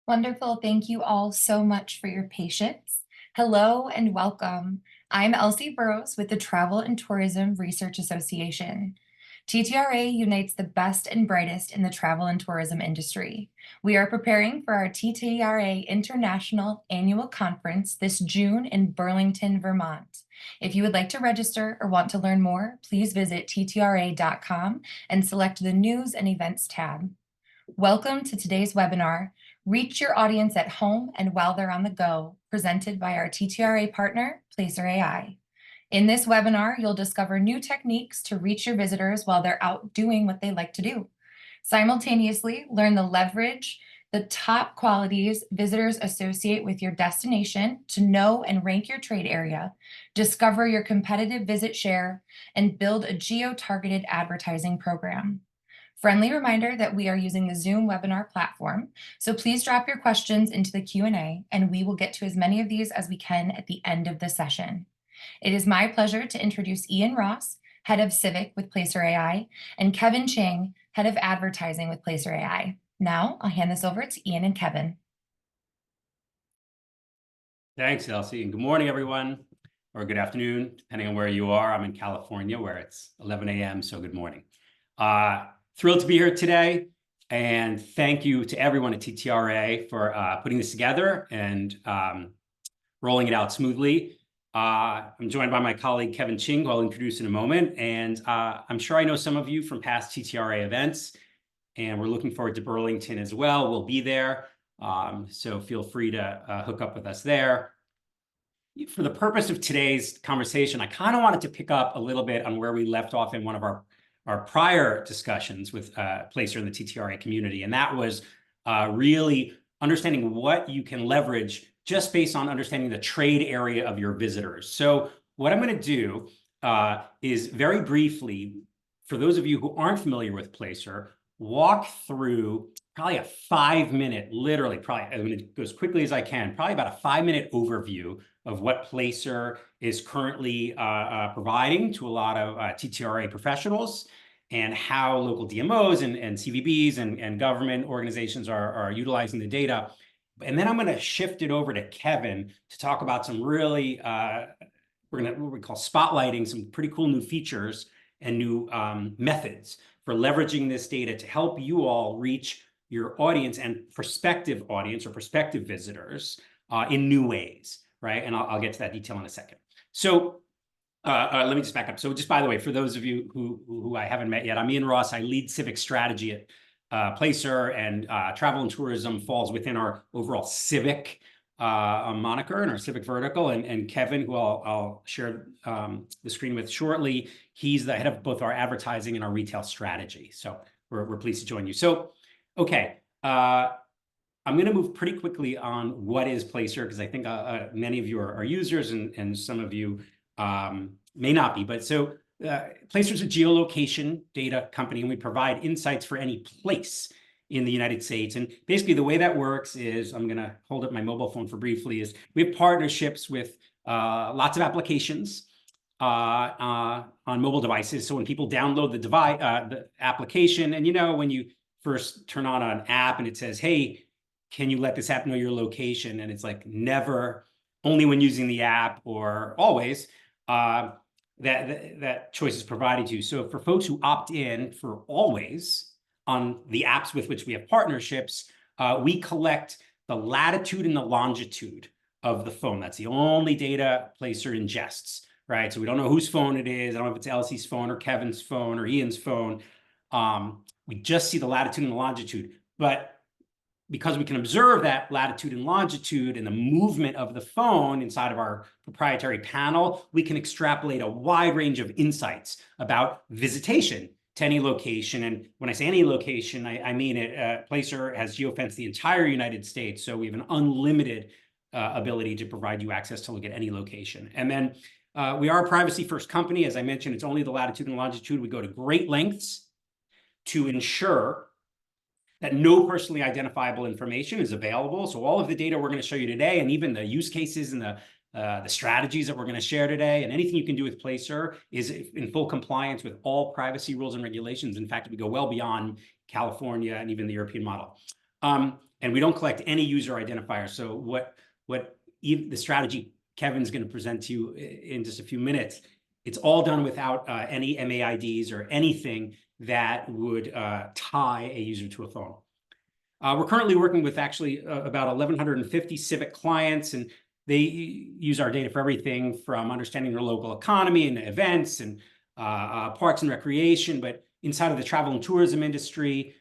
Wonderful. Thank you all so much for your patience. Hello and welcome. I'm Elsie Burrows with the Travel and Tourism Research Association. TTRA unites the best and brightest in the travel and tourism industry. We are preparing for our TTRA International Annual Conference this June in Burlington, Vermont. If you would like to register or want to learn more, please visit ttra.com and select the News and Events tab. Welcome to today's webinar, Reach Your Audience at Home and While They're on the Go, presented by our TTRA partner, Placer.ai. In this webinar, you'll discover new techniques to reach your visitors while they're out doing what they like to do. Simultaneously, learn the top qualities visitors associate with your destination to know and rank your trade area, discover your competitive visit share, and build a geo-targeted advertising program. Friendly reminder that we are using the Zoom webinar platform, so please drop your questions into the Q&A and we will get to as many of these as we can at the end of the session. It is my pleasure to introduce Ian Ross, Head of Civic with Placer.ai, and Kevin Chang, Head of Advertising with Placer.ai. Now I'll hand this over to Ian and Kevin. Thanks, Elsie, and good morning, everyone, or good afternoon, depending on where you are. I'm in California, where it's 11 a.m., so good morning. Thrilled to be here today, and thank you to everyone at TTRA for putting this together and rolling it out smoothly. I'm joined by my colleague, Kevin Ching, who I'll introduce in a moment, and I'm sure I know some of you from past TTRA events, and we're looking forward to Burlington as well. We'll be there, so feel free to hook up with us there. For the purpose of today's conversation, I kind of wanted to pick up a little bit on where we left off in one of our prior discussions with Placer in the TTRA community, and that was really understanding what you can leverage just based on understanding the trade area of your visitors. So what I'm going to do is very briefly, for those of you who aren't familiar with Placer, walk through probably a 5-minute, literally, I'm going to go as quickly as I can, probably about a 5-minute overview of what Placer is currently providing to a lot of TTRA professionals, and how local DMOs and CVBs and government organizations are utilizing the data. And then I'm going to shift it over to Kevin to talk about some really, what we call spotlighting some pretty cool new features and new methods for leveraging this data to help you all reach your audience and prospective audience or prospective visitors in new ways, right? And I'll get to that detail in a second. So let me just back up. So just by the way, for those of you who I haven't met yet, I'm Ian Ross. I lead civic strategy at Placer, and travel and tourism falls within our overall civic moniker and our civic vertical. And Kevin, who I'll share the screen with shortly, he's the head of both our advertising and our retail strategy. So we're pleased to join you. So, okay. I'm going to move pretty quickly on what is Placer, because I think many of you are users and some of you may not be. But so Placer is a geolocation data company, and we provide insights for any place in the United States. And basically the way that works is, I'm going to hold up my mobile phone for briefly, is we have partnerships with lots of applications on mobile devices. So when people download the application, and you know, when you first turn on an app and it says, hey, can you let this app know your location? And it's like never, only when using the app, or always, that choice is provided to you. So for folks who opt in for always on the apps with which we have partnerships, we collect the latitude and the longitude of the phone. That's the only data Placer ingests, right? So we don't know whose phone it is. I don't know if it's Elsie's phone or Kevin's phone or Ian's phone. We just see the latitude and the longitude. But because we can observe that latitude and longitude and the movement of the phone inside of our proprietary panel, we can extrapolate a wide range of insights about visitation to any location. And when I say any location, I mean it. Placer has geofenced the entire United States, so we have an unlimited ability to provide you access to look at any location. And then we are a privacy-first company. As I mentioned, it's only the latitude and longitude. We go to great lengths to ensure that no personally identifiable information is available. So all of the data we're going to show you today, and even the use cases and the strategies that we're going to share today, and anything you can do with Placer, is in full compliance with all privacy rules and regulations. In fact, we go well beyond California and even the European model. and we don't collect any user identifier. So the strategy Kevin's going to present to you in just a few minutes, it's all done without any MAIDs or anything that would tie a user to a phone. We're currently working with actually about 1,150 civic clients, and they use our data for everything from understanding their local economy and events and parks and recreation. But inside of the travel and tourism industry,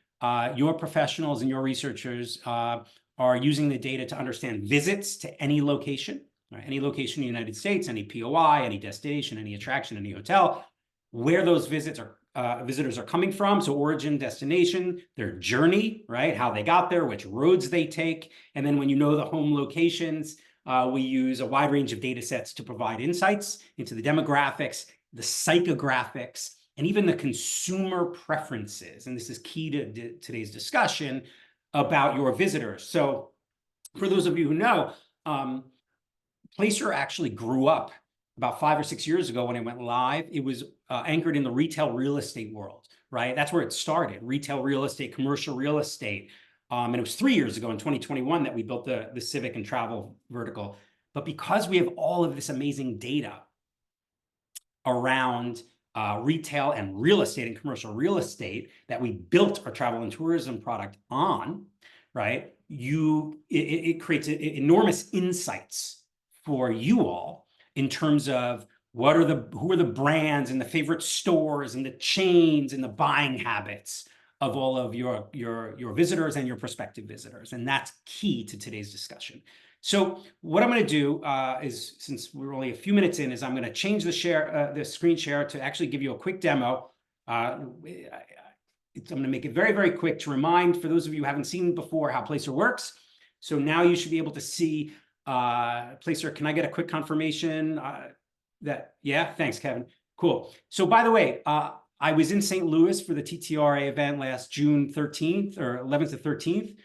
your professionals and your researchers are using the data to understand visits to any location, right? Any location in the United States, any POI, any destination, any attraction, any hotel, where those visitors are coming from. So origin, destination, their journey, right? How they got there, which roads they take. And then when you know the home locations, we use a wide range of data sets to provide insights into the demographics, the psychographics, and even the consumer preferences. And this is key to today's discussion about your visitors. So for those of you who know, Placer actually grew up about 5 or 6 years ago when it went live. It was anchored in the retail real estate world, right? That's where it started, retail real estate, commercial real estate. And it was 3 years ago in 2021 that we built the civic and travel vertical. But because we have all of this amazing data around retail and real estate and commercial real estate that we built our travel and tourism product on, right? It creates enormous insights for you all in terms of who are the brands and the favorite stores and the chains and the buying habits of all of your visitors and your prospective visitors. And that's key to today's discussion. So what I'm going to do is, since we're only a few minutes in, is I'm going to change the screen share to actually give you a quick demo. I'm going to make it very, very quick to remind, for those of you who haven't seen before, how Placer works. So now you should be able to see Placer. Can I get a quick confirmation yeah, thanks, Kevin. Cool. So by the way, I was in St. Louis for the TTRA event last June 13th or 11th to 13th.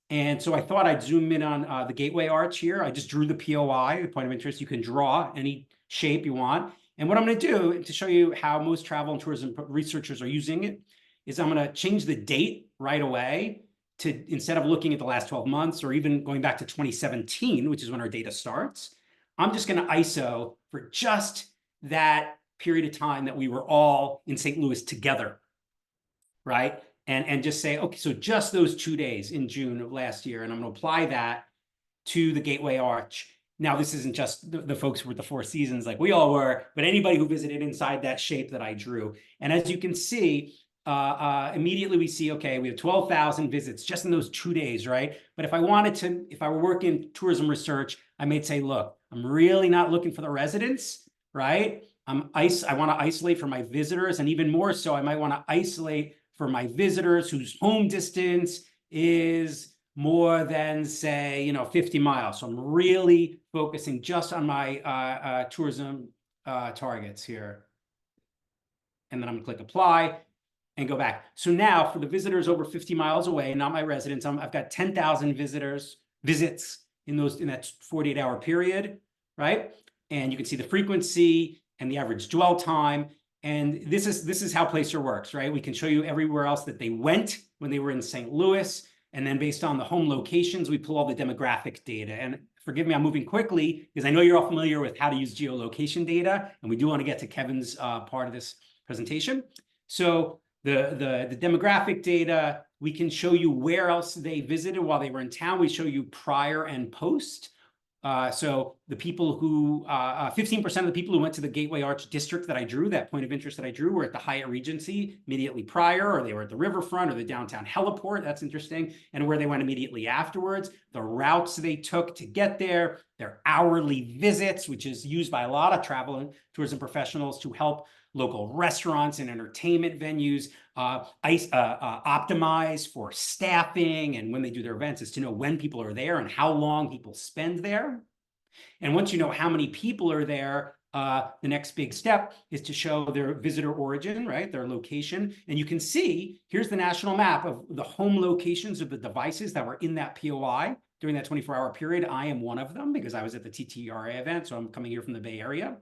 And so I thought I'd zoom in on the gateway arch here. I just drew the POI, the point of interest. You can draw any shape you want. And what I'm going to do to show you how most travel and tourism researchers are using it is I'm going to change the date right away to, instead of looking at the last 12 months or even going back to 2017, which is when our data starts, I'm just going to ISO for just that period of time that we were all in St. Louis together, right? And just say, okay, so just those 2 days in June of last year, and I'm going to apply that to the Gateway Arch. Now, this isn't just the folks who were at the Four Seasons like we all were, but anybody who visited inside that shape that I drew. And as you can see, immediately we see, okay, we have 12,000 visits just in those 2 days, right? But if I were working tourism research, I may say, look, I'm really not looking for the residents, right? I want to isolate for my visitors, and even more so, I might want to isolate for my visitors whose home distance is more than, say, 50 miles. So I'm really focusing just on my tourism targets here. And then I'm going to click apply and go back. So now for the visitors over 50 miles away, not my residents, I've got 10,000 visits in that 48-hour period, right? And you can see the frequency and the average dwell time. And this is how Placer works, right? We can show you everywhere else that they went when they were in St. Louis. And then based on the home locations, we pull all the demographic data. And forgive me, I'm moving quickly because I know you're all familiar with how to use geolocation data. And we do want to get to Kevin's part of this presentation. So the demographic data, we can show you where else they visited while they were in town. We show you prior and post. So the people who, 15% of the people who went to the Gateway Arch district that I drew, that point of interest that I drew, were at the Hyatt Regency immediately prior, or they were at the riverfront or the downtown heliport. That's interesting. And where they went immediately afterwards, the routes they took to get there, their hourly visits, which is used by a lot of travel and tourism professionals to help local restaurants and entertainment venues optimize for staffing, and when they do their events is to know when people are there and how long people spend there. And once you know how many people are there, the next big step is to show their visitor origin, right? Their location. And you can see, here's the national map of the home locations of the devices that were in that POI during that 24-hour period. I am one of them because I was at the TTRA event, so I'm coming here from the Bay Area.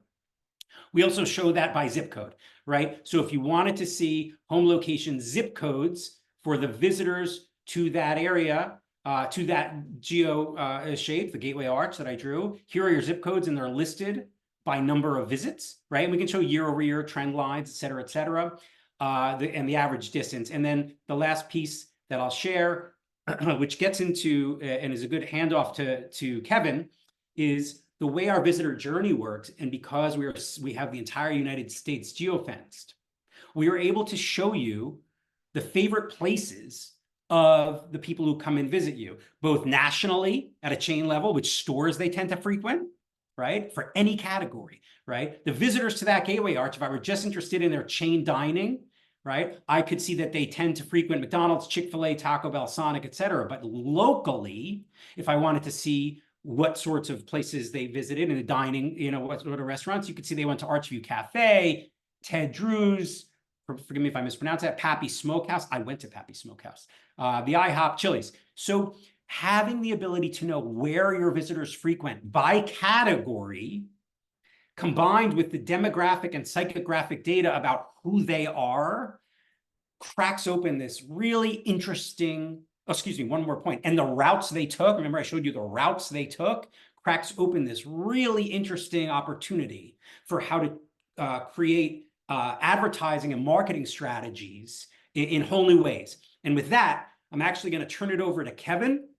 We also show that by zip code, right? So if you wanted to see home location zip codes for the visitors to that area, to that geo shape, the gateway arch that I drew. Here are your zip codes, and they're listed by number of visits, right? And we can show year-over-year trend lines, et cetera, et cetera, and the average distance. And then the last piece that I'll share, which gets into and is a good handoff to Kevin, is the way our visitor journey works. And because we have the entire United States geofenced, we are able to show you the favorite places of the people who come and visit you, both nationally at a chain level, which stores they tend to frequent, right? For any category, right? The visitors to that gateway arch, if I were just interested in their chain dining, right, I could see that they tend to frequent McDonald's, Chick-fil-A, Taco Bell, Sonic, et cetera. But locally, if I wanted to see what sorts of places they visited in the dining, what sort of restaurants, you could see they went to Archview Cafe, Ted Drew's, forgive me if I mispronounce that, Pappy Smokehouse. I went to Pappy Smokehouse, the IHOP Chili's. So having the ability to know where your visitors frequent by category, combined with the demographic and psychographic data about who they are, cracks open this really interesting, one more point. And the routes they took, remember I showed you the routes they took, cracks open this really interesting opportunity for how to create advertising and marketing strategies in whole new ways. And with that, I'm actually going to turn it over to Kevin,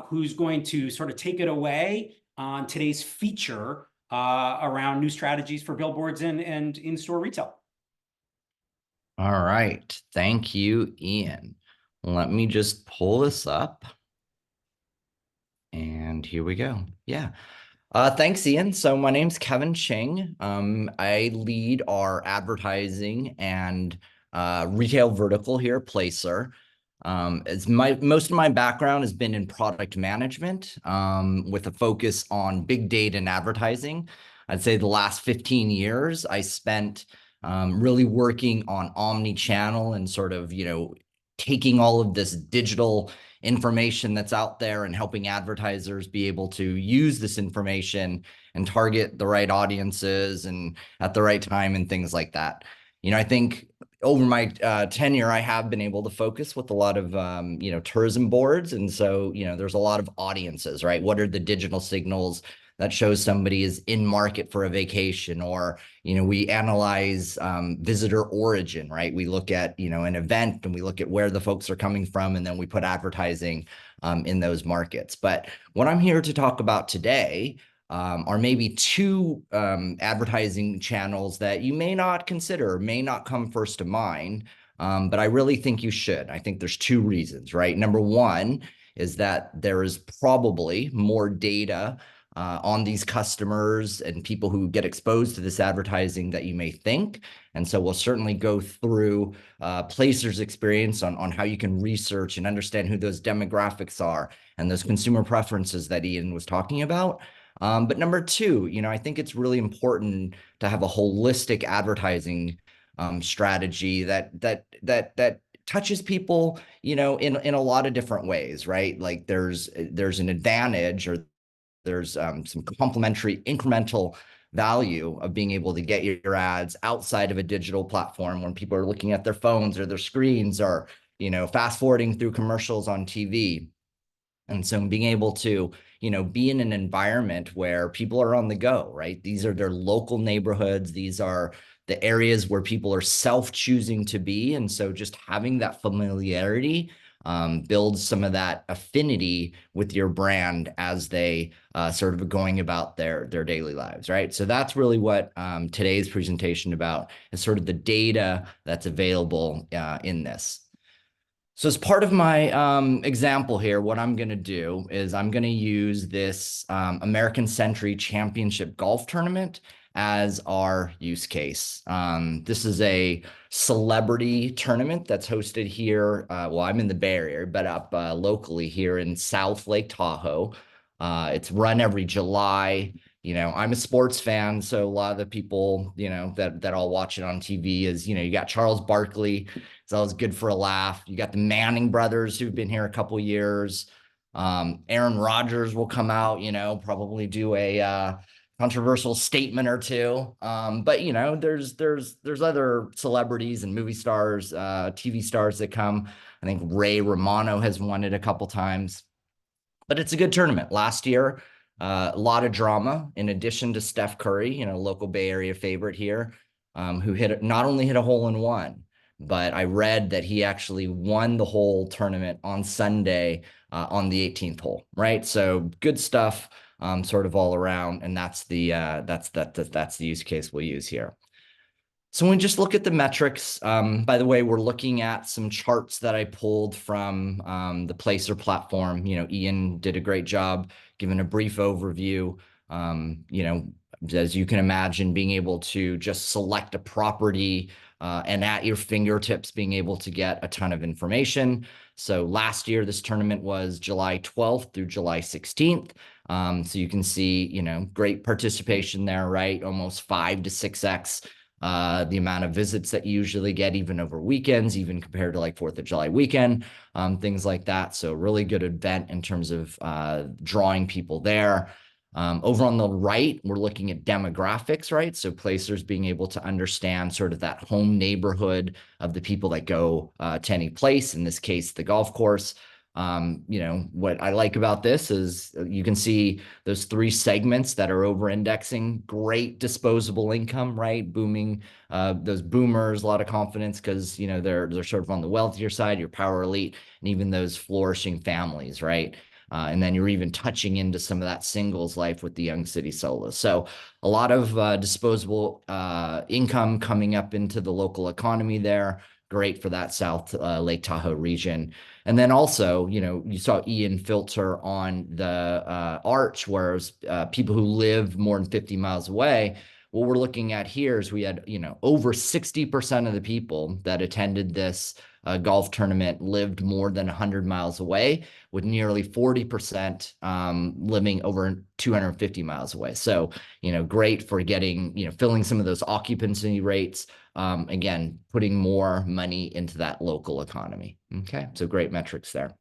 who's going to sort of take it away on today's feature around new strategies for billboards and in-store retail. All right. Thank you, Ian. Let me just pull this up. And here we go. Yeah. Thanks, Ian. So my name's Kevin Ching. I lead our advertising and retail vertical here at Placer. Most of my background has been in product management, with a focus on big data and advertising. I'd say the last 15 years I spent really working on omni-channel and sort of, taking all of this digital information that's out there and helping advertisers be able to use this information and target the right audiences and at the right time and things like that. I think over my tenure, I have been able to focus with a lot of, tourism boards. And so, there's a lot of audiences, right? What are the digital signals that shows somebody is in market for a vacation? Or, we analyze visitor origin, right? We look at, an event and we look at where the folks are coming from, and then we put advertising in those markets. But what I'm here to talk about today are maybe two advertising channels that you may not consider, may not come first to mind, but I really think you should. I think there's two reasons, right? Number one is that there is probably more data on these customers and people who get exposed to this advertising that you may think. And so we'll certainly go through Placer's experience on how you can research and understand who those demographics are and those consumer preferences that Ian was talking about. But number two, I think it's really important to have a holistic advertising strategy that touches people, in a lot of different ways, right? Like there's an advantage, or there's some complementary incremental value of being able to get your ads outside of a digital platform when people are looking at their phones or their screens, or, fast forwarding through commercials on TV. And so being able to, be in an environment where people are on the go, right? These are their local neighborhoods. These are the areas where people are self-choosing to be. And so just having that familiarity builds some of that affinity with your brand as they sort of going about their daily lives, right? So that's really what today's presentation about, is sort of the data that's available in this. So as part of my example here, what I'm going to do is I'm going to use this American Century Championship Golf Tournament as our use case. This is a celebrity tournament that's hosted here. Well, I'm in the Bay Area, but up locally here in South Lake Tahoe. It's run every July. I'm a sports fan, so a lot of the people, that I'll watch it on TV is, you got Charles Barkley. It's always good for a laugh. You got the Manning brothers who've been here a couple years. Aaron Rodgers will come out, probably do a controversial statement or two. But you know, there's other celebrities and movie stars, TV stars that come. I think Ray Romano has won it a couple times, but it's a good tournament. Last year, a lot of drama. In addition to Steph Curry, you know, local Bay Area favorite here, who not only hit a hole in one, but I read that he actually won the whole tournament on Sunday on the 18th hole. Right, so good stuff, sort of all around, and that's the use case we'll use here. So when we just look at the metrics, by the way, we're looking at some charts that I pulled from the Placer platform. You know, Ian did a great job giving a brief overview. You know, as you can imagine, being able to just select a property and at your fingertips, being able to get a ton of information. So last year, this tournament was July 12th through July 16th. So you can see, you know, great participation there, right? Almost 5 to 6x the amount of visits that you usually get, even over weekends, even compared to like 4th of July weekend, things like that. So really good event in terms of drawing people there. Over on the right, we're looking at demographics, right? So placers being able to understand sort of that home neighborhood of the people that go to any place, in this case, the golf course. You know, what I like about this is you can see those 3 segments that are over indexing, great disposable income, right? Booming, those boomers, a lot of confidence because, you know, they're sort of on the wealthier side, your power elite, and even those flourishing families, right? And then you're even touching into some of that singles life with the young city solos. So a lot of disposable income coming up into the local economy there. Great for that South Lake Tahoe region. And then also, you know, you saw Ian filter on the arch, whereas people who live more than 50 miles away, what we're looking at here is we had, you know, over 60% of the people that attended this golf tournament lived more than 100 miles away, with nearly 40% living over 250 miles away. So, you know, great for getting, you know, filling some of those occupancy rates. Again, putting more money into that local economy. Okay, so great metrics there.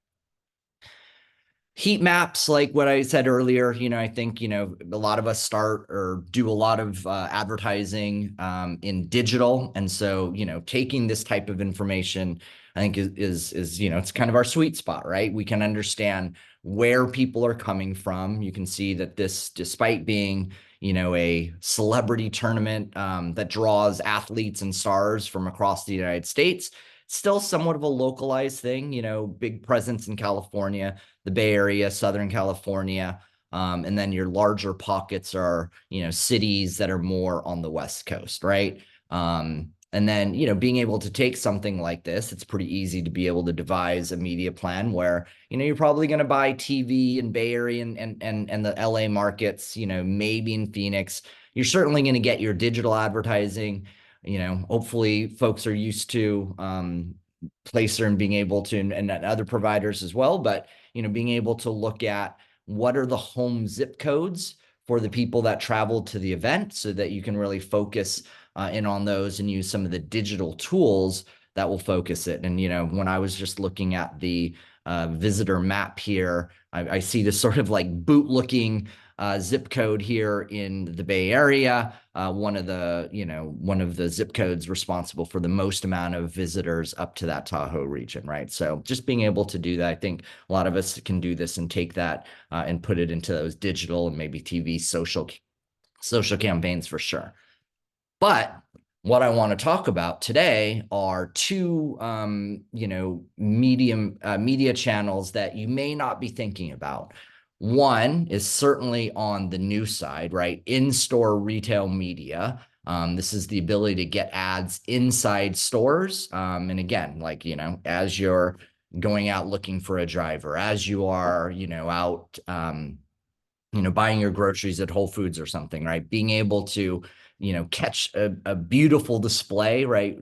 Heat maps, like what I said earlier, you know, I think, you know, a lot of us start or do a lot of advertising in digital. And so, you know, taking this type of information, I think is, you know, it's kind of our sweet spot, right? We can understand where people are coming from. You can see that this, despite being, you know, a celebrity tournament that draws athletes and stars from across the United States, still somewhat of a localized thing, you know, big presence in California, the Bay Area, Southern California. And then your larger pockets are, you know, cities that are more on the West Coast, right? And then, you know, being able to take something like this, it's pretty easy to be able to devise a media plan where, you know, you're probably going to buy TV in Bay Area and the LA markets, you know, maybe in Phoenix. You're certainly going to get your digital advertising. You know, hopefully folks are used to Placer and being able to, and other providers as well, but, you know, being able to look at what are the home zip codes for the people that traveled to the event so that you can really focus in on those and use some of the digital tools that will focus it. And, you know, when I was just looking at the visitor map here, I see this sort of like boot looking zip code here in the Bay Area, one of the zip codes responsible for the most amount of visitors up to that Tahoe region, right? So just being able to do that, I think a lot of us can do this and take that and put it into those digital and maybe TV social campaigns for sure. But what I want to talk about today are 2, you know, media channels that you may not be thinking about. One is certainly on the news side, right? In-store retail media. This is the ability to get ads inside stores. And again, like, you know, as you're going out looking for a driver, as you are, you know, out, you know, buying your groceries at Whole Foods or something, right? Being able to, you know, catch a beautiful display, right?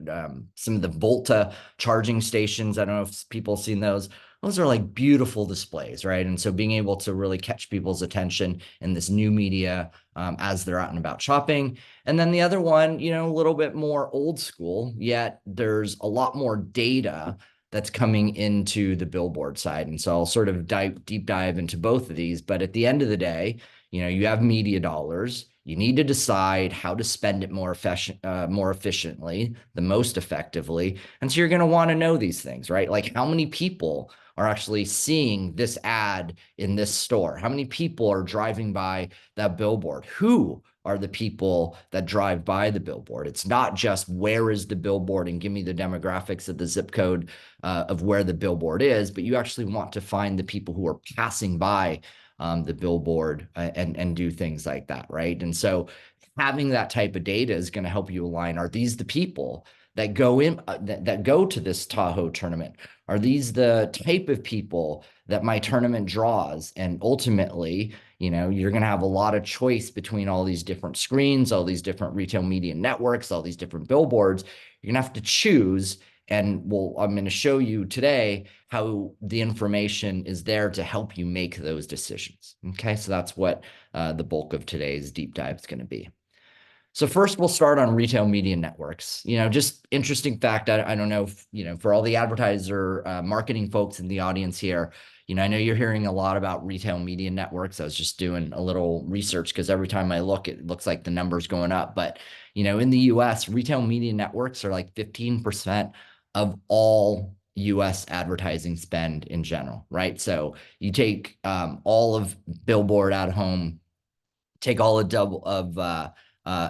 Some of the Volta charging stations, I don't know if people have seen those. Those are like beautiful displays, right? And so being able to really catch people's attention in this new media as they're out and about shopping. And then the other one, you know, a little bit more old school, yet there's a lot more data that's coming into the billboard side. And so I'll sort of deep dive into both of these. But at the end of the day, you know, you have media dollars, You need to decide how to spend it more efficiently, the most effectively. And so you're going to want to know these things, right? Like how many people are actually seeing this ad in this store? How many people are driving by that billboard? Who are the people that drive by the billboard? It's not just where is the billboard and give me the demographics of the zip code of where the billboard is, but you actually want to find the people who are passing by the billboard and do things like that, right? And so having that type of data is going to help you align. Are these the people that go in that go to this Tahoe tournament? Are these the type of people that my tournament draws? And ultimately, you know, you're going to have a lot of choice between all these different screens, all these different retail media networks, all these different billboards. You're going to have to choose. And I'm going to show you today how the information is there to help you make those decisions. Okay, so that's what the bulk of today's deep dive is going to be. So first, we'll start on retail media networks. You know, just interesting fact. I don't know if, you know, for all the advertiser marketing folks in the audience here, you know, I know you're hearing a lot about retail media networks. I was just doing a little research because every time I look, it looks like the number's going up. But, you know, in the US, retail media networks are like 15% of all US advertising spend in general, right? So you take all of billboard, out of home, take all of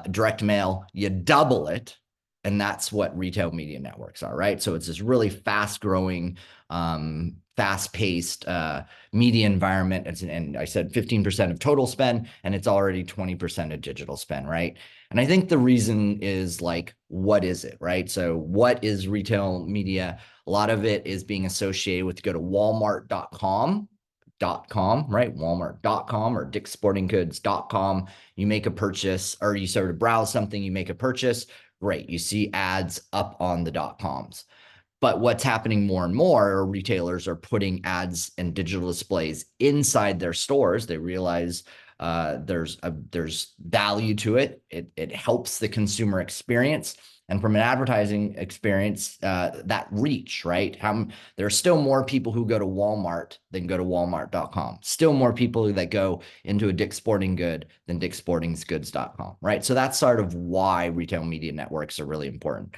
direct mail, you double it, and that's what retail media networks are, right? So it's this really fast-growing, fast-paced media environment. And I said 15% of total spend, and it's already 20% of digital spend, right? And I think the reason is like, what is it, right? So what is retail media? A lot of it is being associated with, go to walmart.com, right? Walmart.com or dicksportinggoods.com. You make a purchase, or you sort of browse something, you make a purchase. Great. You see ads up on the .coms. But what's happening more and more are retailers are putting ads and digital displays inside their stores. They realize there's value to it. It helps the consumer experience. And from an advertising experience, that reach, right? There are still more people who go to Walmart than go to walmart.com. Still more people that go into a Dick's Sporting Good than dicksportinggoods.com, right? So that's sort of why retail media networks are really important.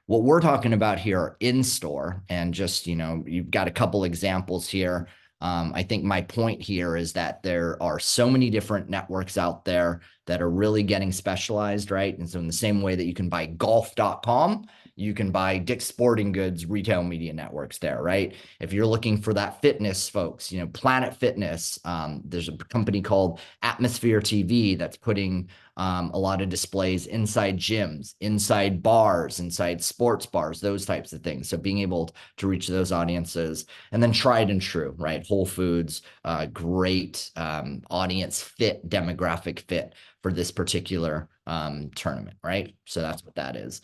What we're talking about here are in-store, and just, you know, you've got a couple examples here. I think my point here is that there are so many different networks out there that are really getting specialized, right? And so in the same way that you can buy golf.com, you can buy Dick's Sporting Goods retail media networks there, right? If you're looking for that fitness, folks, you know, Planet Fitness, there's a company called Atmosphere TV that's putting a lot of displays inside gyms, inside bars, inside sports bars, those types of things. So being able to reach those audiences. And then Tried and True, right? Whole Foods, great audience fit, demographic fit for this particular tournament, right? So that's what that is.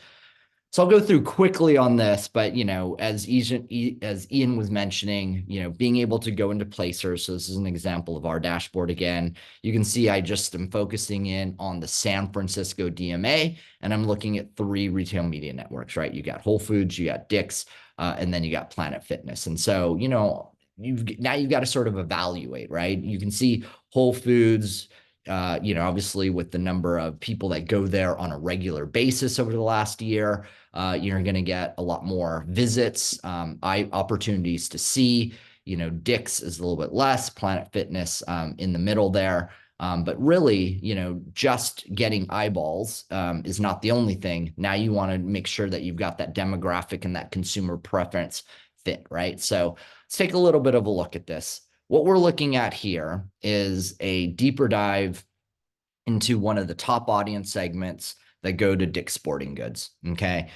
So I'll go through quickly on this, but, you know, as Ian was mentioning, you know, being able to go into Placer. So this is an example of our dashboard again. You can see I just am focusing in on the San Francisco DMA, and I'm looking at 3 retail media networks, right? You got Whole Foods, you got Dick's, and then you got Planet Fitness. And so, you know, now you've got to sort of evaluate, right? You can see Whole Foods, you know, obviously with the number of people that go there on a regular basis over the last year, you're going to get a lot more visits, opportunities to see. You know, Dick's is a little bit less, Planet Fitness in the middle there. But really, you know, just getting eyeballs is not the only thing. Now you want to make sure that you've got that demographic and that consumer preference fit, right? So let's take a little bit of a look at this. What we're looking at here is a deeper dive into one of the top audience segments that go to Dick's Sporting Goods. Okay.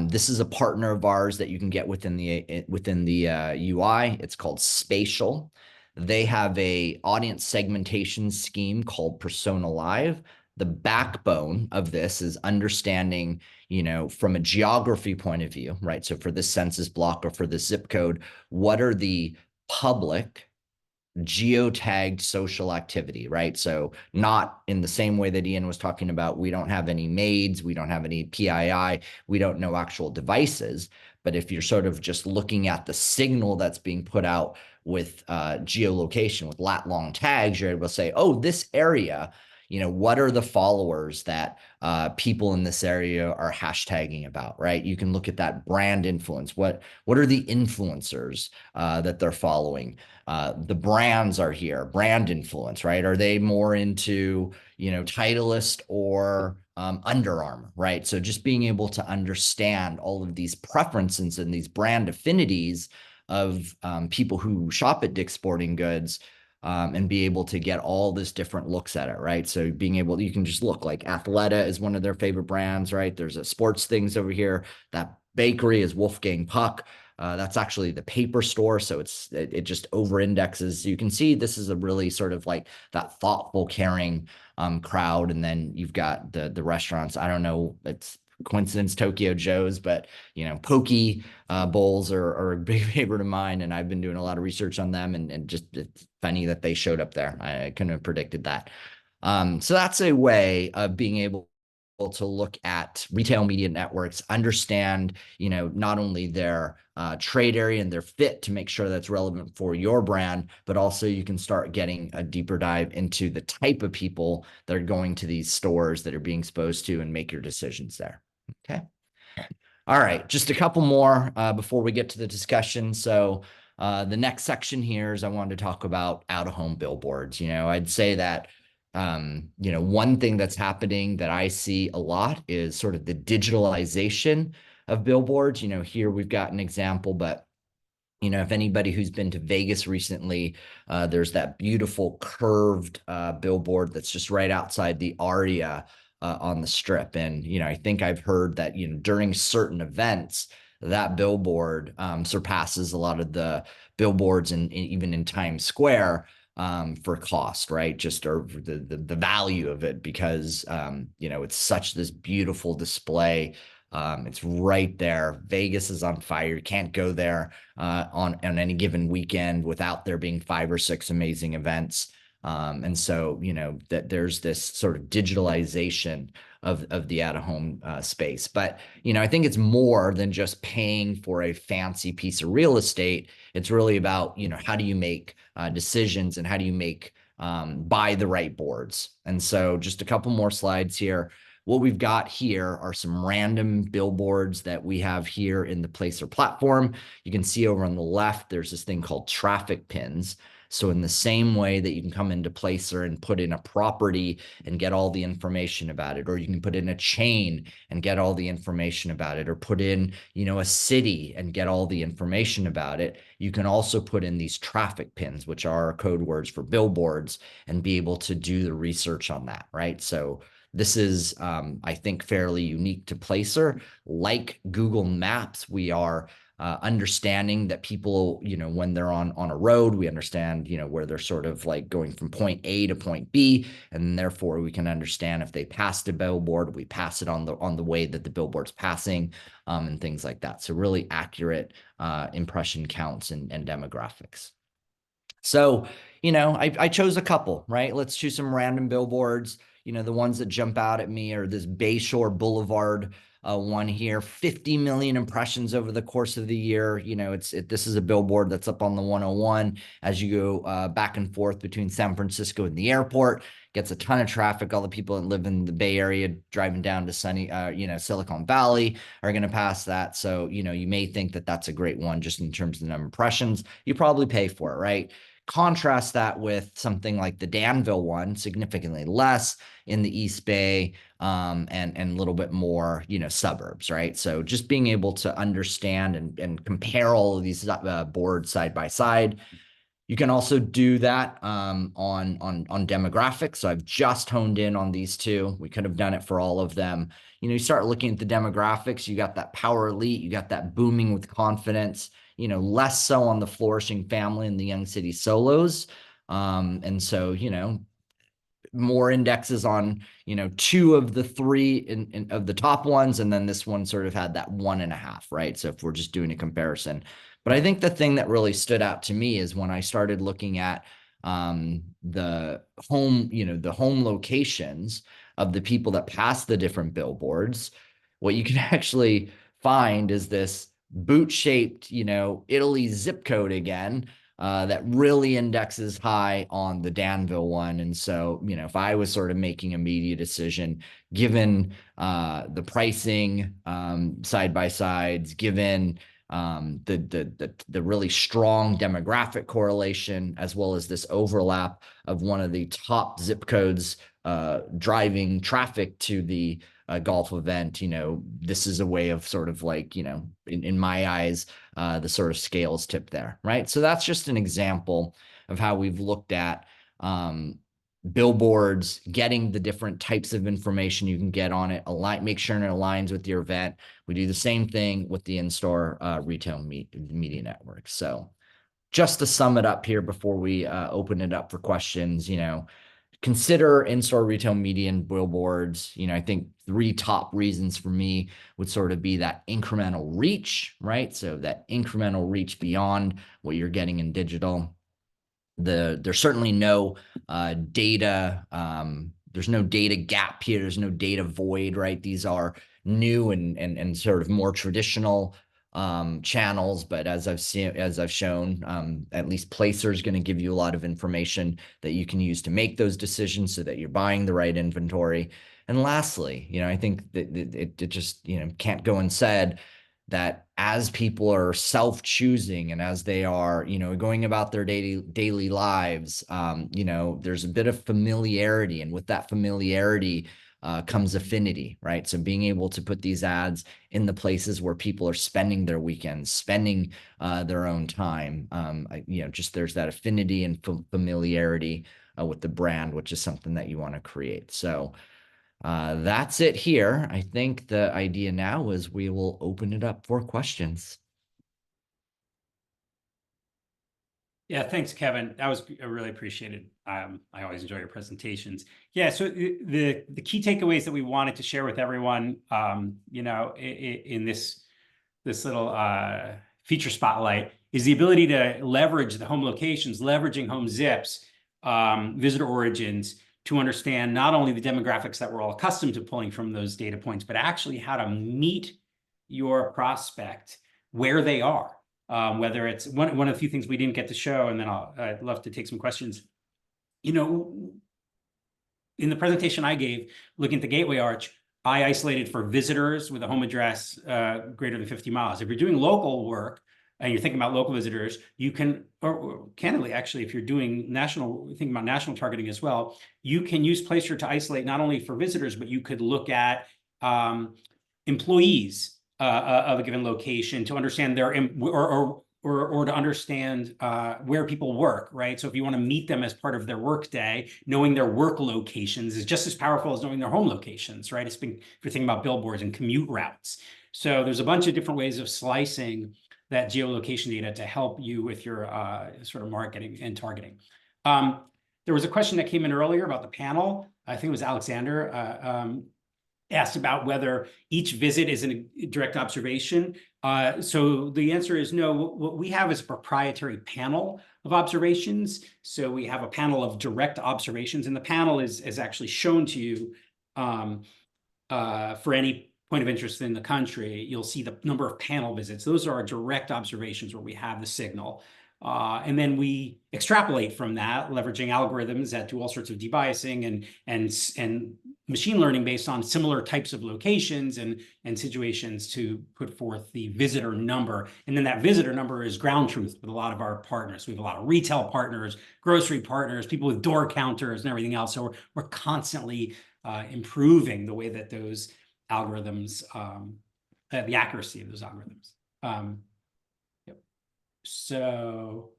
This is a partner of ours that you can get within the UI. It's called Spatial. They have a audience segmentation scheme called Persona Live. The backbone of this is understanding, you know, from a geography point of view, right? So for this census block or for the zip code, what are the public geotagged social activity, right? So not in the same way that Ian was talking about, we don't have any MAIDs, we don't have any PII, we don't know actual devices. But if you're sort of just looking at the signal that's being put out with geolocation, with lat long tags, you're able to say, oh, this area, what are the followers that people in this area are hashtagging about, right? You can look at that brand influence. What are the influencers that they're following? The brands are here, brand influence, right? Are they more into, Titleist or Under Armour, right? So just being able to understand all of these preferences and these brand affinities of people who shop at Dick's Sporting Goods, and be able to get all this different looks at it, right? So being able, you can just look like Athleta is one of their favorite brands, right? There's a sports things over here. That bakery is Wolfgang Puck. That's actually the paper store, so it just over indexes. You can see this is a really sort of like that thoughtful, caring crowd. And then you've got the restaurants. I don't know, it's coincidence, Tokyo Joe's, but poke bowls are a big favorite of mine, and I've been doing a lot of research on them, and just it's funny that they showed up there. I couldn't have predicted that. So that's a way of being able to look at retail media networks, understand, not only their trade area and their fit to make sure that's relevant for your brand, but also you can start getting a deeper dive into the type of people that are going to these stores that are being exposed to and make your decisions there. Okay. All right, just a couple more before we get to the discussion. So the next section here is I wanted to talk about out-of-home billboards. I'd say that one thing that's happening that I see a lot is sort of the digitalization of billboards. Here we've got an example, but if anybody who's been to Vegas recently, there's that beautiful curved billboard that's just right outside the Aria on the Strip. And, I think I've heard that, during certain events, that billboard surpasses a lot of the billboards even in Times Square for cost, right? Just or the value of it, because, it's such this beautiful display. It's right there. Vegas is on fire. You can't go there on any given weekend without there being 5 or 6 amazing events. And so, that there's this sort of digitalization of the out-of-home space. But, I think it's more than just paying for a fancy piece of real estate. It's really about, how do you make decisions, and how do you make buy the right boards? And so just a couple more slides here. What we've got here are some random billboards that we have here in the Placer platform. You can see over on the left, there's this thing called traffic pins. So in the same way that you can come into Placer and put in a property and get all the information about it, or you can put in a chain and get all the information about it, or put in, a city and get all the information about it, you can also put in these traffic pins, which are code words for billboards, and be able to do the research on that, right? So this is, I think, fairly unique to Placer. Like Google Maps, we are understanding that people, when they're on a road, we understand, where they're sort of like going from point A to point B, and therefore we can understand if they passed a billboard, we pass it on the way that the billboard's passing, and things like that. So really accurate impression counts and demographics. So, I chose a couple, right? Let's choose some random billboards. The ones that jump out at me are this Bayshore Boulevard one here, 50 million impressions over the course of the year. This is a billboard that's up on the 101 as you go back and forth between San Francisco and the airport. Gets a ton of traffic. All the people that live in the Bay Area driving down to sunny, Silicon Valley are going to pass that. So, you may think that that's a great one just in terms of the number of impressions. You probably pay for it, right? Contrast that with something like the Danville one, significantly less in the East Bay, and a little bit more, suburbs, right? So just being able to understand and compare all of these boards side by side. You can also do that on demographics. So I've just honed in on these two. We could have done it for all of them. You start looking at the demographics, you got that power elite, you got that booming with confidence, less so on the flourishing family and the young city solos. And so, more indexes on, 2 of the 3 of the top ones. And then this one sort of had that 1.5, right? So if we're just doing a comparison. But I think the thing that really stood out to me is when I started looking at the home locations of the people that pass the different billboards, what you can actually find is this boot-shaped, Italy zip code again, that really indexes high on the Danville one. And so, you know, if I was sort of making a media decision, given the pricing side by sides, given the really strong demographic correlation, as well as this overlap of one of the top zip codes driving traffic to the golf event, you know, this is a way of sort of like, you know, in my eyes, the sort of scales tip there, right? So that's just an example of how we've looked at billboards, getting the different types of information you can get on it, make sure it aligns with your event. We do the same thing with the in-store retail media network. So just to sum it up here before we open it up for questions, you know, consider in-store retail media and billboards. You know, I think 3 top reasons for me would sort of be that incremental reach, right? So that incremental reach beyond what you're getting in digital. There's certainly no data. There's no data gap here. There's no data void, right? These are new and sort of more traditional channels. But as I've shown, at least Placer is going to give you a lot of information that you can use to make those decisions so that you're buying the right inventory. And lastly, you know, I think that it just, you know, can't go unsaid that as people are self-choosing and as they are, you know, going about their daily lives, you know, there's a bit of familiarity, and with that familiarity comes affinity, right? So being able to put these ads in the places where people are spending their weekends, spending their own time, you know, just there's that affinity and familiarity with the brand, which is something that you want to create. So that's it here. I think the idea now is we will open it up for questions. Yeah, thanks, Kevin. That was really appreciated. I always enjoy your presentations. Yeah, so the key takeaways that we wanted to share with everyone, you know, in this little feature spotlight is the ability to leverage the home locations, leveraging home zips, visitor origins, to understand not only the demographics that we're all accustomed to pulling from those data points, but actually how to meet your prospect where they are. Whether it's one of the few things we didn't get to show, and then I'd love to take some questions. You know, in the presentation I gave, looking at the Gateway Arch, I isolated for visitors with a home address greater than 50 miles. If you're doing local work and you're thinking about local visitors, you can, or candidly, actually, if you're doing thinking about national targeting as well, you can use Placer to isolate not only for visitors, but you could look at employees of a given location to understand their, or to understand where people work, right? So if you want to meet them as part of their work day, knowing their work locations is just as powerful as knowing their home locations, right? If you're thinking about billboards and commute routes. So there's a bunch of different ways of slicing that geolocation data to help you with your sort of marketing and targeting. There was a question that came in earlier about the panel. I think it was Alexander asked about whether each visit is a direct observation. So the answer is no. What we have is a proprietary panel of observations. So we have a panel of direct observations, and the panel is actually shown to you for any point of interest in the country. You'll see the number of panel visits. Those are our direct observations where we have the signal. And then we extrapolate from that, leveraging algorithms that do all sorts of debiasing and machine learning based on similar types of locations and situations to put forth the visitor number. And then that visitor number is ground truth with a lot of our partners. We have a lot of retail partners, grocery partners, people with door counters and everything else. So we're constantly improving the way that those algorithms, the accuracy of those algorithms. So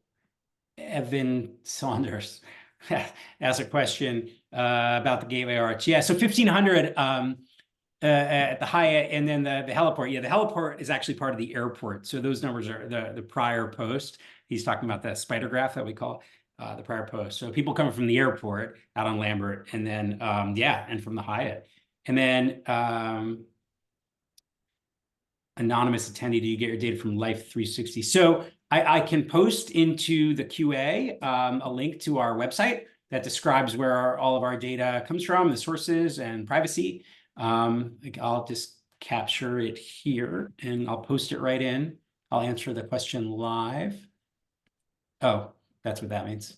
Evan Saunders asked a question about the Gateway Arch. Yeah, so 1,500 at the Hyatt, and then the heliport. Yeah, the heliport is actually part of the airport. So those numbers are the prior post. He's talking about the spider graph that we call the prior post. So people coming from the airport out on Lambert, and then yeah, and from the Hyatt. And then anonymous attendee, do you get your data from Life 360? So I can post into the QA a link to our website that describes where all of our data comes from, the sources and privacy. I'll just capture it here and I'll post it right in. I'll answer the question live. Oh, that's what that means.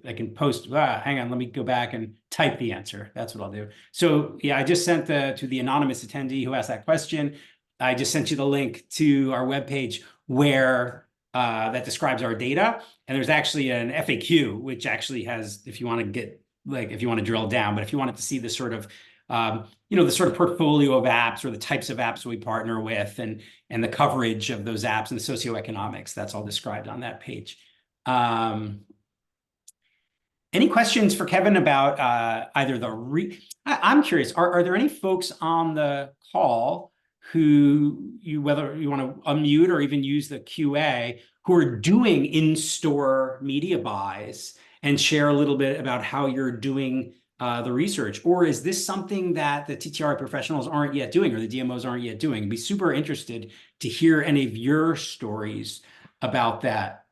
I can post, hang on, let me go back and type the answer. That's what I'll do. So yeah, I just sent to the anonymous attendee who asked that question. I just sent you the link to our webpage where that describes our data. And there's actually an FAQ, which actually has, if you want to get, like, if you want to drill down, but if you wanted to see the sort of, the sort of portfolio of apps or the types of apps we partner with and the coverage of those apps and the socioeconomics, that's all described on that page. Any questions for Kevin about either I'm curious, are there any folks on the call who whether you want to unmute or even use the QA, who are doing in-store media buys and share a little bit about how you're doing the research? Or is this something that the TTRI professionals aren't yet doing or the DMOs aren't yet doing? I'd be super interested to hear any of your stories about that.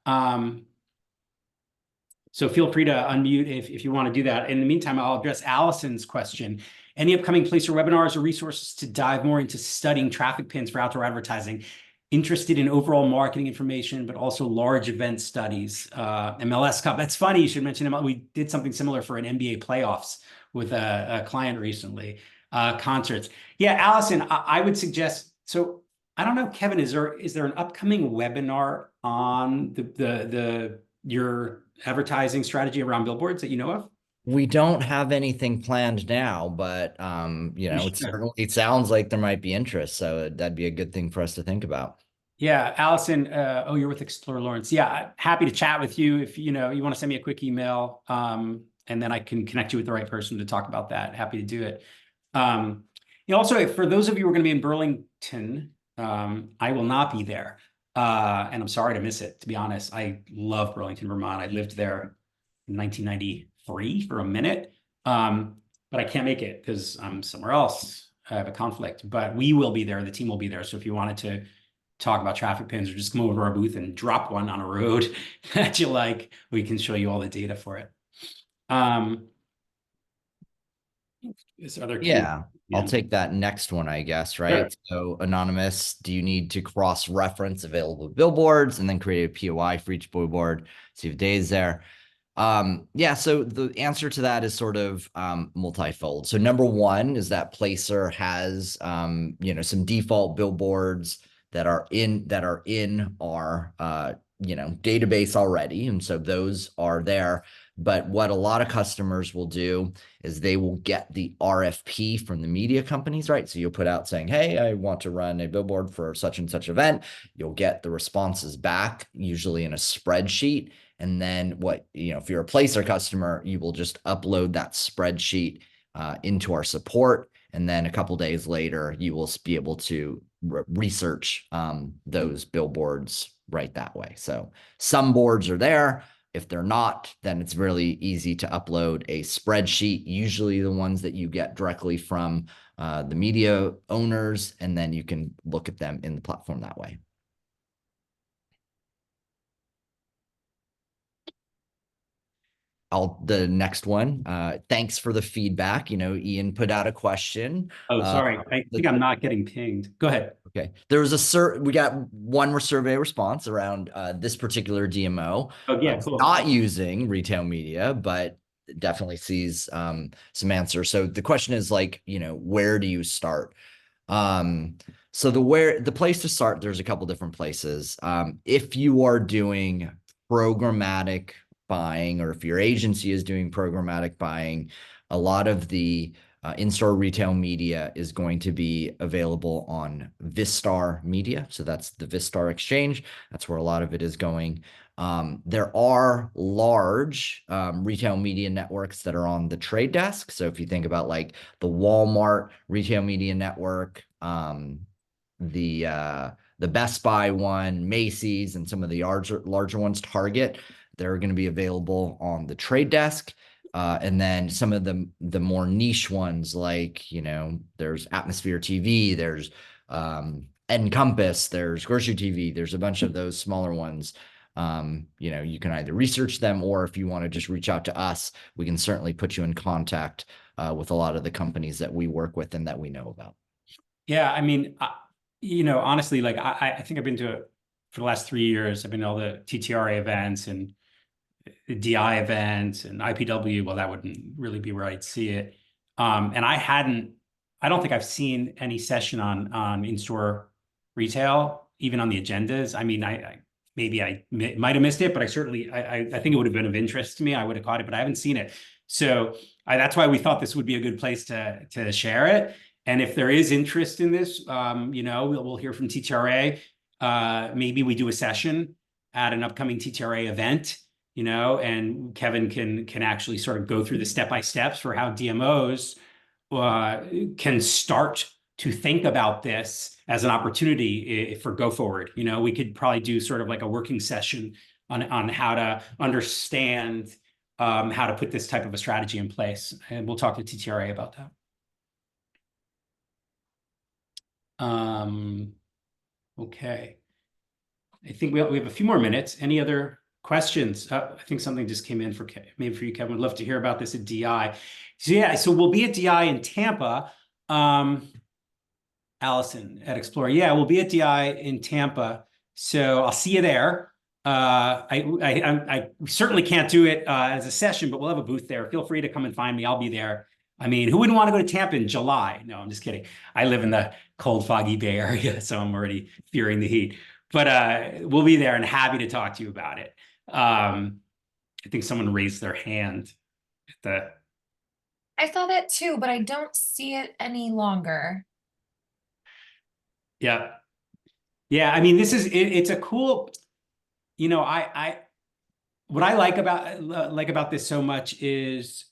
So feel free to unmute if you want to do that. In the meantime, I'll address Allison's question. Any upcoming Placer webinars or resources to dive more into studying traffic pins for outdoor advertising? Interested in overall marketing information, but also large event studies. MLS Cup. That's funny you should mention it. We did something similar for an NBA playoffs with a client recently. Concerts. Yeah, Allison, I would suggest, so I don't know, Kevin, is there an upcoming webinar on your advertising strategy around billboards that you know of? We don't have anything planned now, but it sounds like there might be interest, so that'd be a good thing for us to think about. Yeah, Allison, you're with Explore Lawrence. Yeah, happy to chat with you if you want to send me a quick email, and then I can connect you with the right person to talk about that. Happy to do it. Also, for those of you who are going to be in Burlington, I will not be there. And I'm sorry to miss it, to be honest. I love Burlington, Vermont. I lived there in 1993 for a minute, but I can't make it because I'm somewhere else. I have a conflict, but we will be there. The team will be there. So if you wanted to talk about traffic pins or just come over to our booth and drop one on a road that you like, we can show you all the data for it. Yeah, I'll take that next one, I guess, right? Sure. So anonymous, do you need to cross-reference available billboards and then create a POI for each billboard? See if Dave's there. Yeah, so the answer to that is sort of multifold. So number one is that Placer has some default billboards that are in our database already, and so those are there. But what a lot of customers will do is they will get the RFP from the media companies, right? So you'll put out saying, hey, I want to run a billboard for such and such event. You'll get the responses back, usually in a spreadsheet. And then if you're a Placer customer, you will just upload that spreadsheet into our support. And then a couple days later, you will be able to research those billboards right that way. So some boards are there. If they're not, then it's really easy to upload a spreadsheet, usually the ones that you get directly from the media owners, and then you can look at them in the platform that way. The next one. Thanks for the feedback. Ian put out a question. Oh, sorry. I think I'm not getting pinged. Go ahead. Okay. There was we got one survey response around this particular DMO. Oh, yeah, cool. Not using retail media, but definitely sees some answers. So the question is where do you start? So the place to start, there's a couple different places. If you are doing programmatic buying, or if your agency is doing programmatic buying, a lot of the in-store retail media is going to be available on Vistar Media. So that's the Vistar exchange. That's where a lot of it is going. There are large retail media networks that are on the trade desk. So if you think about the Walmart retail media network, the Best Buy one, Macy's, and some of the larger ones, Target, they're going to be available on the trade desk. And then some of the more niche ones, there's Atmosphere TV, there's Encompass, there's Grocery TV, there's a bunch of those smaller ones. You can either research them, or if you want to just reach out to us, we can certainly put you in contact with a lot of the companies that we work with and that we know about. Yeah, I mean, honestly, I think I've been to, for the last 3 years, I've been to all the TTRA events, and DI event and IPW, well, that wouldn't really be where I'd see it. And I don't think I've seen any session on in-store retail, even on the agendas. I mean, maybe I might have missed it, but I think it would have been of interest to me. I would have caught it, but I haven't seen it. So that's why we thought this would be a good place to share it. And if there is interest in this, we'll hear from TTRA. Maybe we do a session at an upcoming TTRA event, and Kevin can actually sort of go through the step-by-steps for how DMOs can start to think about this as an opportunity for go forward. We could probably do sort of like a working session on how to understand how to put this type of a strategy in place. And we'll talk to TTRA about that. Okay. I think we have a few more minutes. Any other questions? I think something just came in maybe for you, Kevin. Would love to hear about this at DI. So yeah, so we'll be at DI in Tampa. Allison at Explorer. Yeah, we'll be at DI in Tampa. So I'll see you there. I certainly can't do it as a session, but we'll have a booth there. Feel free to come and find me. I'll be there. I mean, who wouldn't want to go to Tampa in July? No, I'm just kidding. I live in the cold, foggy Bay Area, so I'm already fearing the heat. But we'll be there and happy to talk to you about it. I think someone raised their hand at I saw that too, but I don't see it any longer. yeah. Yeah, I mean, it's a cool, what I like about this so much is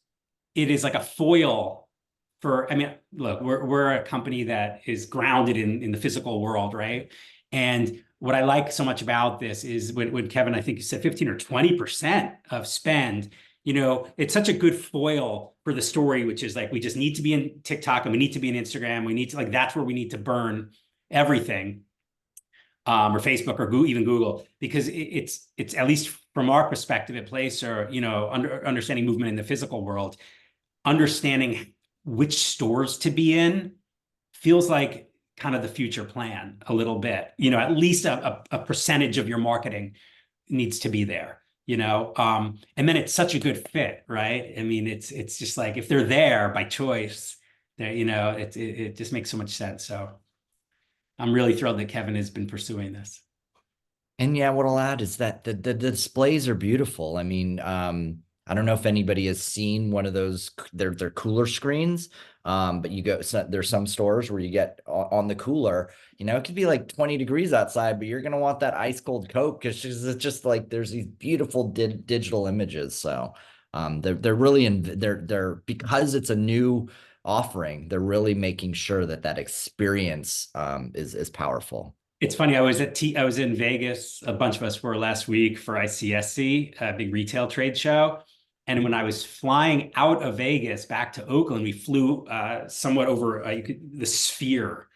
it is like a foil for, I mean, look, we're a company that is grounded in the physical world, right? And what I like so much about this is when Kevin, I think you said 15 or 20% of spend, it's such a good foil for the story, which is like, we just need to be in TikTok and we need to be in Instagram. We need to that's where we need to burn everything, or Facebook or even Google, because it's at least from our perspective at Placer, understanding movement in the physical world, understanding which stores to be in feels like kind of the future plan a little bit. At least a percentage of your marketing needs to be there. And then it's such a good fit, right? I mean, it's just like if they're there by choice, it just makes so much sense. So I'm really thrilled that Kevin has been pursuing this. And yeah, what I'll add is that the displays are beautiful. I mean, I don't know if anybody has seen one of those, they're cooler screens, but there's some stores where you get on the cooler, it could be like 20 degrees outside, but you're going to want that ice cold Coke because it's just like there's these beautiful digital images. So they're really, they're because it's a new offering, they're really making sure that experience is powerful. It's funny. I was in Vegas. A bunch of us were last week for ICSC, a big retail trade show. And when I was flying out of Vegas back to Oakland, we flew somewhat over the Sphere,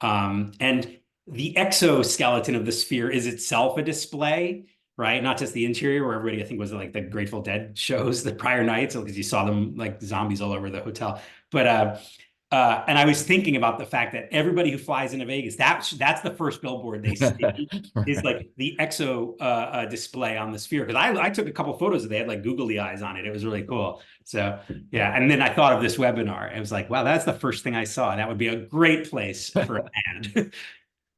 and the exoskeleton of the Sphere is itself a display, right? Not just the interior, where everybody I think was like the Grateful Dead shows the prior nights, because you saw them like zombies all over the hotel. But and I was thinking about the fact that everybody who flies into Vegas, that's the first billboard they see is like the exo display on the Sphere. Because I took a couple photos they had like googly eyes on it. It was really cool. So yeah, and then I thought of this webinar. It was like, wow, that's the first thing I saw. That would be a great place for an ad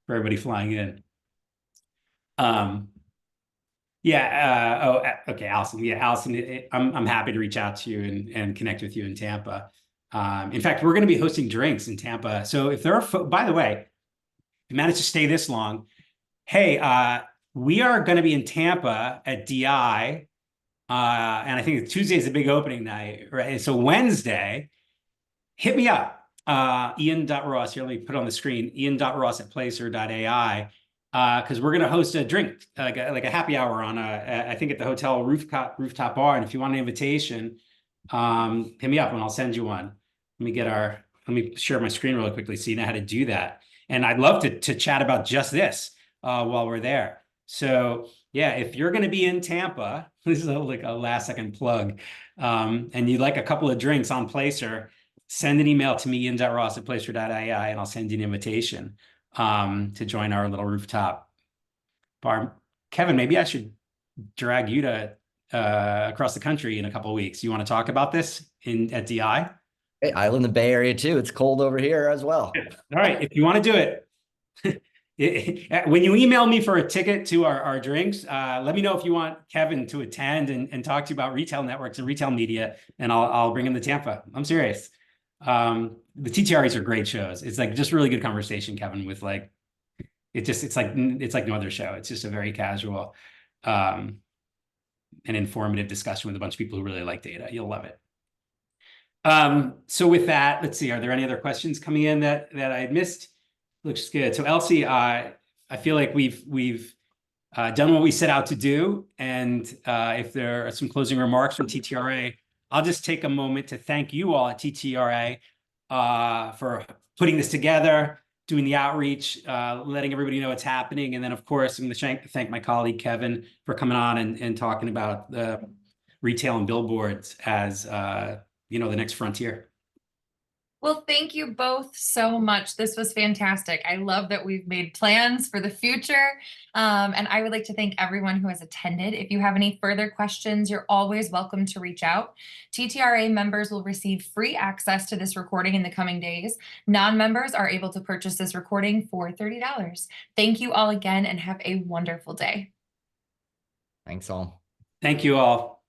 for everybody flying in. Okay, Allison. Yeah, Allison, I'm happy to reach out to you and connect with you in Tampa. In fact, we're going to be hosting drinks in Tampa. So if there are, by the way, if you managed to stay this long, hey, we are going to be in Tampa at DI. And I think Tuesday is a big opening night, right? So Wednesday, hit me up. Ian.Ross, here, let me put it on the screen, Ian.Ross@Placer.ai. Because we're going to host a drink, like a happy hour on I think at the hotel rooftop bar. And if you want an invitation, hit me up and I'll send you one. Let me share my screen really quickly so you know how to do that. And I'd love to chat about just this while we're there. So yeah, if you're going to be in Tampa, this is like a last second plug, and you'd like a couple of drinks on Placer, send an email to me, ian.ross@placer.ai, and I'll send you an invitation to join our little rooftop bar. Kevin, maybe I should drag you to across the country in a couple of weeks. You want to talk about this at DI? Hey, I live in the Bay Area too. It's cold over here as well. All right, if you want to do it, when you email me for a ticket to our drinks, let me know if you want Kevin to attend and talk to you about retail networks and retail media, and I'll bring him to Tampa. I'm serious. The TTREs are great shows. It's like just really good conversation, Kevin, with like it's like no other show. It's just a very casual and informative discussion with a bunch of people who really like data. You'll love it. So with that, let's see, are there any other questions coming in that I missed? Looks good. So Elsie, I feel like we've done what we set out to do. And if there are some closing remarks from TTRA, I'll just take a moment to thank you all at TTRA for putting this together, doing the outreach, letting everybody know what's happening. And then, of course, I'm going to thank my colleague, Kevin, for coming on and talking about the retail and billboards as, the next frontier. Well, thank you both so much. This was fantastic. I love that we've made plans for the future. And I would like to thank everyone who has attended. If you have any further questions, you're always welcome to reach out. TTRA members will receive free access to this recording in the coming days. Non-members are able to purchase this recording for $30. Thank you all again and have a wonderful day. Thanks all. Thank you all.